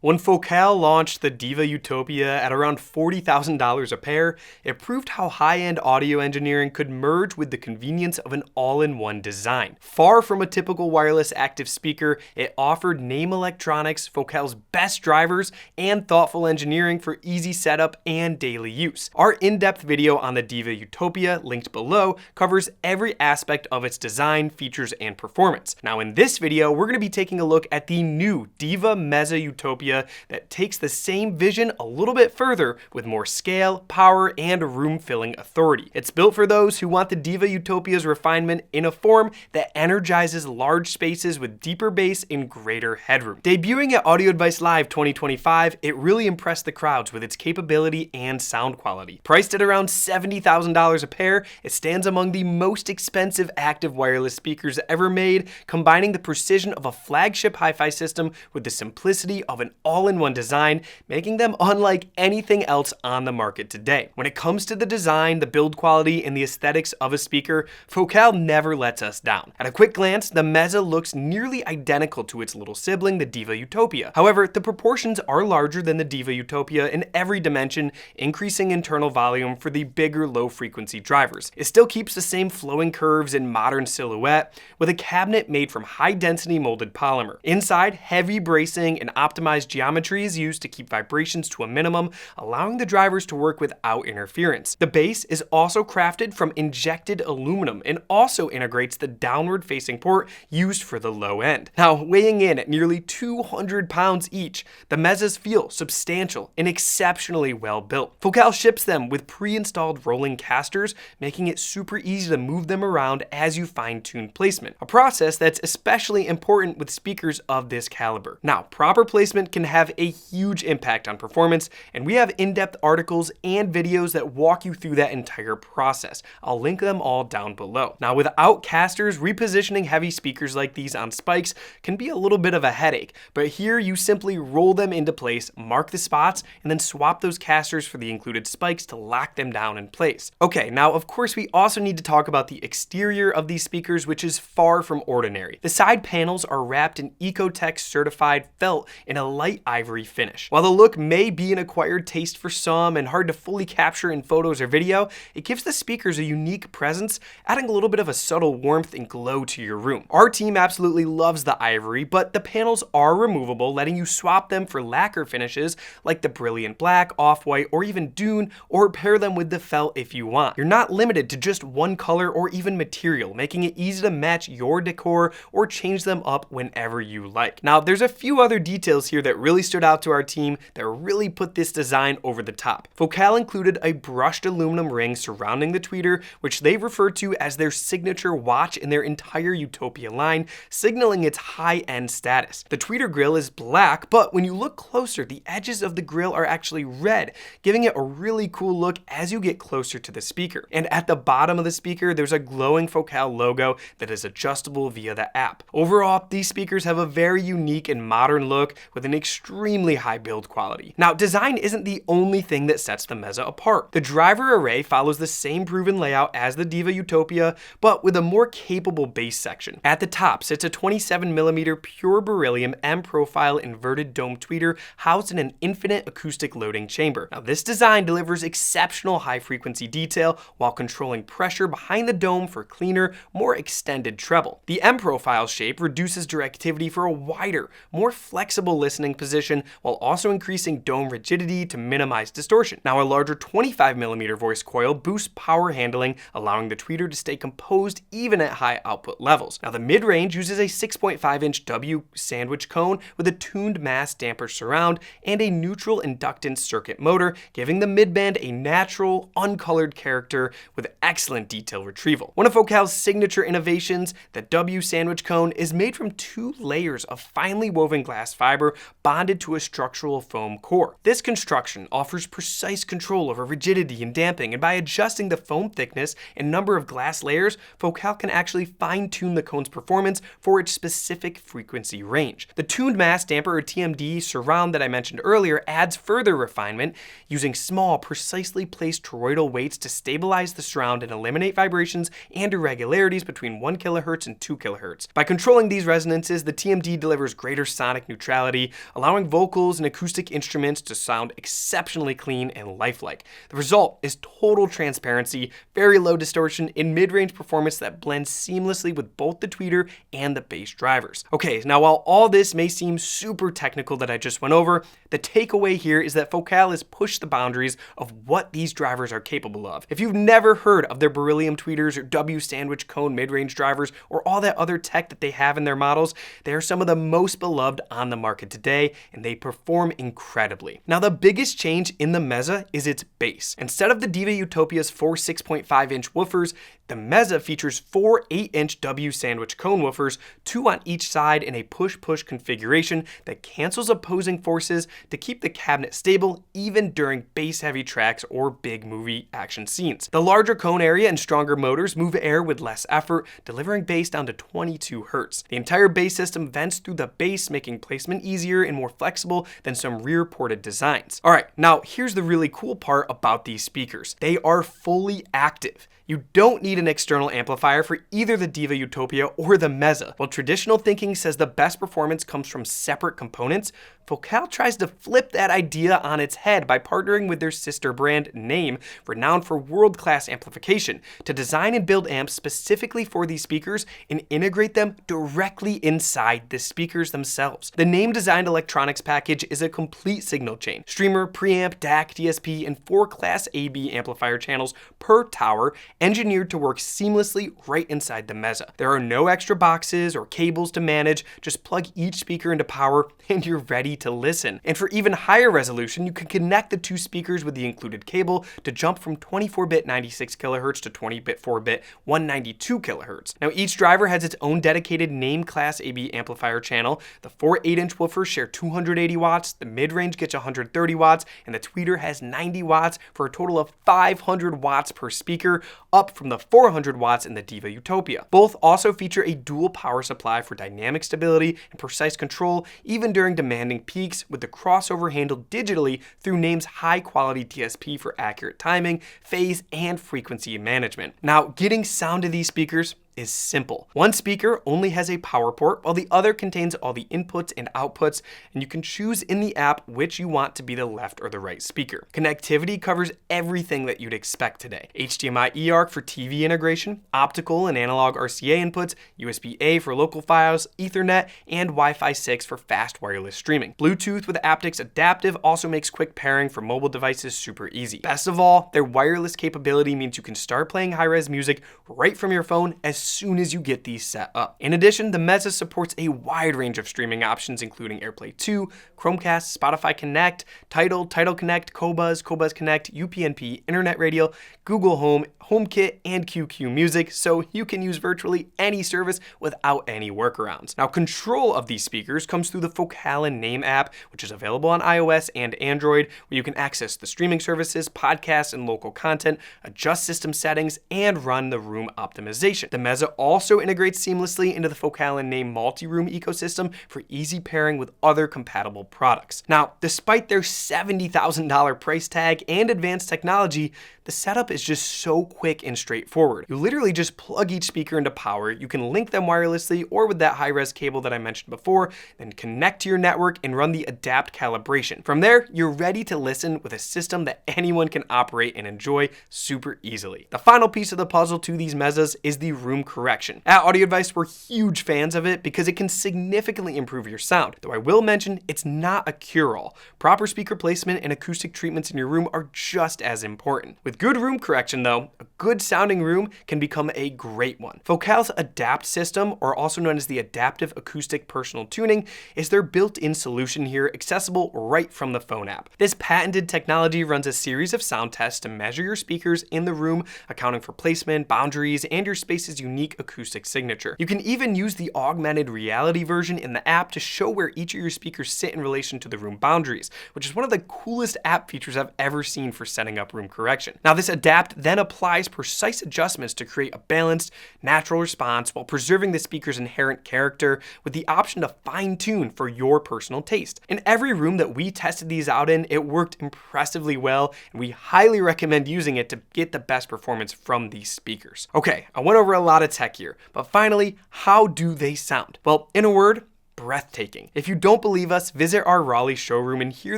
When Focal launched the Diva Utopia at around $40,000 a pair, it proved how high-end audio engineering could merge with the convenience of an all-in-one design. Far from a typical wireless active speaker, it offered Naim Electronics, Focal's best drivers, and thoughtful engineering for easy setup and daily use. Our in-depth video on the Diva Utopia, linked below, covers every aspect of its design, features, and performance. Now in this video, we're going to be taking a look at the new Diva Mezza Utopia that takes the same vision a little bit further with more scale, power, and room-filling authority. It's built for those who want the Diva Utopia's refinement in a form that energizes large spaces with deeper bass and greater headroom. Debuting at Audio Advice Live 2025, it really impressed the crowds with its capability and sound quality. Priced at around $70,000 a pair, it stands among the most expensive active wireless speakers ever made, combining the precision of a flagship hi-fi system with the simplicity of an all-in-one design, making them unlike anything else on the market today. When it comes to the design, the build quality, and the aesthetics of a speaker, Focal never lets us down. At a quick glance, the Mezza looks nearly identical to its little sibling, the Diva Utopia. However, the proportions are larger than the Diva Utopia in every dimension, increasing internal volume for the bigger low-frequency drivers. It still keeps the same flowing curves and modern silhouette, with a cabinet made from high-density molded polymer. Inside, heavy bracing and optimized geometry is used to keep vibrations to a minimum, allowing the drivers to work without interference. The base is also crafted from injected aluminum and also integrates the downward-facing port used for the low end. Now, weighing in at nearly 200 pounds each, the Mezzas feel substantial and exceptionally well built. Focal ships them with pre-installed rolling casters, making it super easy to move them around as you fine-tune placement, a process that's especially important with speakers of this caliber. Now, proper placement can have a huge impact on performance, and we have in-depth articles and videos that walk you through that entire process. I'll link them all down below. Now, without casters, repositioning heavy speakers like these on spikes can be a little bit of a headache, but here you simply roll them into place, mark the spots, and then swap those casters for the included spikes to lock them down in place. Okay, now of course we also need to talk about the exterior of these speakers, which is far from ordinary. The side panels are wrapped in Ecotech certified felt in a light ivory finish. While the look may be an acquired taste for some and hard to fully capture in photos or video, it gives the speakers a unique presence, adding a little bit of a subtle warmth and glow to your room. Our team absolutely loves the ivory, but the panels are removable, letting you swap them for lacquer finishes like the brilliant black, off-white, or even dune, or pair them with the felt if you want. You're not limited to just one color or even material, making it easy to match your decor or change them up whenever you like. Now, there's a few other details here that really stood out to our team that really put this design over the top. Focal included a brushed aluminum ring surrounding the tweeter, which they refer to as their signature watch in their entire Utopia line, signaling its high-end status. The tweeter grill is black, but when you look closer, the edges of the grill are actually red, giving it a really cool look as you get closer to the speaker. And at the bottom of the speaker, there's a glowing Focal logo that is adjustable via the app. Overall, these speakers have a very unique and modern look with an extremely high build quality. Now, design isn't the only thing that sets the Mezza apart. The driver array follows the same proven layout as the Diva Utopia, but with a more capable base section. At the top sits a 27mm pure beryllium M-profile inverted dome tweeter housed in an infinite acoustic loading chamber. Now, this design delivers exceptional high-frequency detail while controlling pressure behind the dome for cleaner, more extended treble. The M-profile shape reduces directivity for a wider, more flexible listening position while also increasing dome rigidity to minimize distortion. Now, a larger 25mm voice coil boosts power handling, allowing the tweeter to stay composed even at high output levels. Now, the mid-range uses a 6.5-inch W sandwich cone with a tuned mass damper surround and a neutral inductance circuit motor, giving the mid-band a natural, uncolored character with excellent detail retrieval. One of Focal's signature innovations, the W sandwich cone, is made from 2 layers of finely woven glass fiber bonded to a structural foam core. This construction offers precise control over rigidity and damping, and by adjusting the foam thickness and number of glass layers, Focal can actually fine-tune the cone's performance for its specific frequency range. The tuned mass damper, or TMD, surround that I mentioned earlier adds further refinement, using small, precisely placed toroidal weights to stabilize the surround and eliminate vibrations and irregularities between 1 kHz and 2 kHz. By controlling these resonances, the TMD delivers greater sonic neutrality, allowing vocals and acoustic instruments to sound exceptionally clean and lifelike. The result is total transparency, very low distortion, and mid-range performance that blends seamlessly with both the tweeter and the bass drivers. Okay, now while all this may seem super technical that I just went over, the takeaway here is that Focal has pushed the boundaries of what these drivers are capable of. If you've never heard of their beryllium tweeters or W sandwich cone mid-range drivers or all that other tech that they have in their models, they are some of the most beloved on the market today, and they perform incredibly. Now the biggest change in the Mezza is its bass. Instead of the Diva Utopia's 4 6.5-inch woofers, the Mezza features 4 8-inch W sandwich cone woofers, 2 on each side in a push-push configuration that cancels opposing forces to keep the cabinet stable even during bass-heavy tracks or big movie action scenes. The larger cone area and stronger motors move air with less effort, delivering bass down to 22 Hz. The entire bass system vents through the bass, making placement easier and more flexible than some rear-ported designs. Alright, now here's the really cool part about these speakers. They are fully active. You don't need an external amplifier for either the Diva Utopia or the Mezza. While traditional thinking says the best performance comes from separate components, Focal tries to flip that idea on its head by partnering with their sister brand, Naim, renowned for world-class amplification, to design and build amps specifically for these speakers and integrate them directly inside the speakers themselves. The Naim-designed electronics package is a complete signal chain. Streamer, preamp, DAC, DSP, and 4 Class AB amplifier channels per tower, engineered to work seamlessly right inside the Mezza. There are no extra boxes or cables to manage, just plug each speaker into power and you're ready to listen. And for even higher resolution, you can connect the 2 speakers with the included cable to jump from 24-bit 96 kHz to 20-bit 4-bit 192 kHz. Now each driver has its own dedicated Naim Class AB amplifier channel. The 4 8-inch woofers share 280 watts, the mid-range gets 130 watts, and the tweeter has 90 watts for a total of 500 watts per speaker, up from the 400 watts in the Diva Utopia. Both also feature a dual power supply for dynamic stability and precise control, even during demanding peaks, with the crossover handled digitally through Naim's high-quality DSP for accurate timing, phase, and frequency management. Now, getting sound to these speakers is simple. One speaker only has a power port, while the other contains all the inputs and outputs, and you can choose in the app which you want to be the left or the right speaker. Connectivity covers everything that you'd expect today. HDMI eARC for TV integration, optical and analog RCA inputs, USB-A for local files, Ethernet, and Wi-Fi 6 for fast wireless streaming. Bluetooth with aptX adaptive also makes quick pairing for mobile devices super easy. Best of all, their wireless capability means you can start playing high-res music right from your phone as soon as you get these set up. In addition, the Mezza supports a wide range of streaming options, including AirPlay 2, Chromecast, Spotify Connect, Tidal, Tidal Connect, Qobuz, Qobuz Connect, UPnP, Internet Radio, Google Home, HomeKit, and QQ Music, so you can use virtually any service without any workarounds. Now, control of these speakers comes through the Focal and Naim app, which is available on iOS and Android, where you can access the streaming services, podcasts, and local content, adjust system settings, and run the room optimization. The Mezza also integrates seamlessly into the Focal and Naim multi-room ecosystem for easy pairing with other compatible products. Now, despite their $70,000 price tag and advanced technology, the setup is just so quick and straightforward. You literally just plug each speaker into power, you can link them wirelessly or with that high-res cable that I mentioned before, then connect to your network and run the adapt calibration. From there, you're ready to listen with a system that anyone can operate and enjoy super easily. The final piece of the puzzle to these Mezzas is the room correction. At Audio Advice, we're huge fans of it because it can significantly improve your sound, though I will mention it's not a cure-all. Proper speaker placement and acoustic treatments in your room are just as important. With good room correction though, a good sounding room can become a great one. Focal's Adapt system, or also known as the Adaptive Acoustic Personal Tuning, is their built-in solution here, accessible right from the phone app. This patented technology runs a series of sound tests to measure your speakers in the room, accounting for placement, boundaries, and your space's unique acoustic signature. You can even use the augmented reality version in the app to show where each of your speakers sit in relation to the room boundaries, which is one of the coolest app features I've ever seen for setting up room correction. Now, this Adapt then applies precise adjustments to create a balanced, natural response while preserving the speaker's inherent character, with the option to fine-tune for your personal taste. In every room that we tested these out in, it worked impressively well, and we highly recommend using it to get the best performance from these speakers. Okay, I went over a lot of tech here, but finally, how do they sound? Well, in a word, breathtaking. If you don't believe us, visit our Raleigh showroom and hear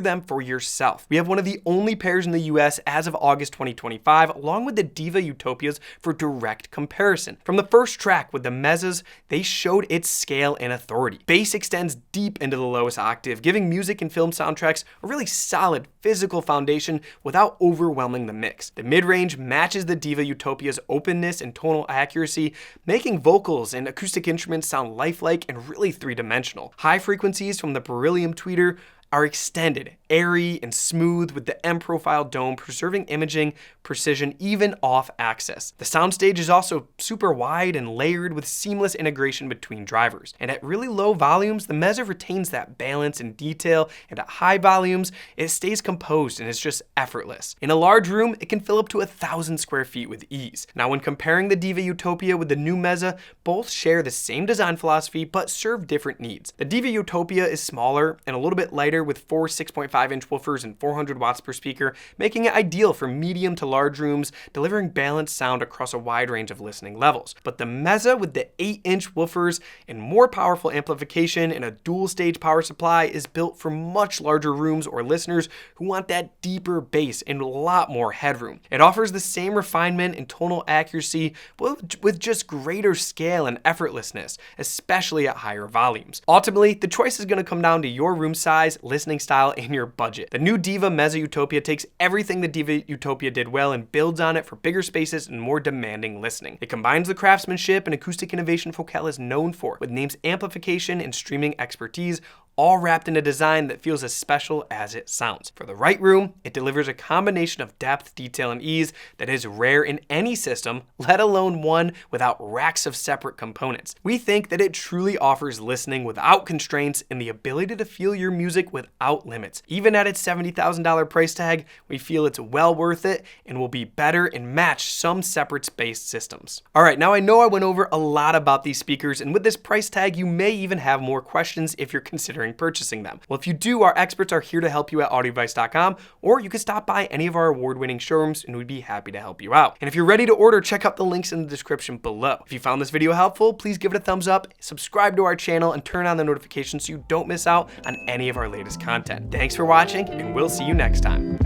them for yourself. We have one of the only pairs in the US as of August 2025, along with the Diva Utopias for direct comparison. From the first track with the Mezzas, they showed its scale and authority. Bass extends deep into the lowest octave, giving music and film soundtracks a really solid physical foundation without overwhelming the mix. The mid-range matches the Diva Utopia's openness and tonal accuracy, making vocals and acoustic instruments sound lifelike and really three-dimensional. High frequencies from the beryllium tweeter are extended, airy, and smooth, with the M-profile dome preserving imaging precision even off axis. The soundstage is also super wide and layered with seamless integration between drivers. And at really low volumes, the Mezza retains that balance and detail, and at high volumes, it stays composed and is just effortless. In a large room, it can fill up to 1,000 square feet with ease. Now, when comparing the Diva Utopia with the new Mezza, both share the same design philosophy but serve different needs. The Diva Utopia is smaller and a little bit lighter, with 4 6.5-inch woofers and 400 watts per speaker, making it ideal for medium to large rooms, delivering balanced sound across a wide range of listening levels. But the Mezza with the 8-inch woofers and more powerful amplification and a dual stage power supply is built for much larger rooms or listeners who want that deeper bass and a lot more headroom. It offers the same refinement and tonal accuracy, but with just greater scale and effortlessness, especially at higher volumes. Ultimately, the choice is going to come down to your room size, listening style, and your budget. The new Diva Mezza Utopia takes everything the Diva Utopia did well and builds on it for bigger spaces and more demanding listening. It combines the craftsmanship and acoustic innovation Focal is known for, with Naim's amplification and streaming expertise, all wrapped in a design that feels as special as it sounds. For the right room, it delivers a combination of depth, detail, and ease that is rare in any system, let alone one without racks of separate components. We think that it truly offers listening without constraints and the ability to feel your music without limits. Even at its $70,000 price tag, we feel it's well worth it and will be better and match some separate-based systems. Alright, now I know I went over a lot about these speakers, and with this price tag, you may even have more questions if you're considering purchasing them. Well, if you do, our experts are here to help you at audioadvice.com, or you can stop by any of our award-winning showrooms and we'd be happy to help you out. And if you're ready to order, check out the links in the description below. If you found this video helpful, please give it a thumbs up, subscribe to our channel, and turn on the notifications so you don't miss out on any of our latest content. Thanks for watching, and we'll see you next time.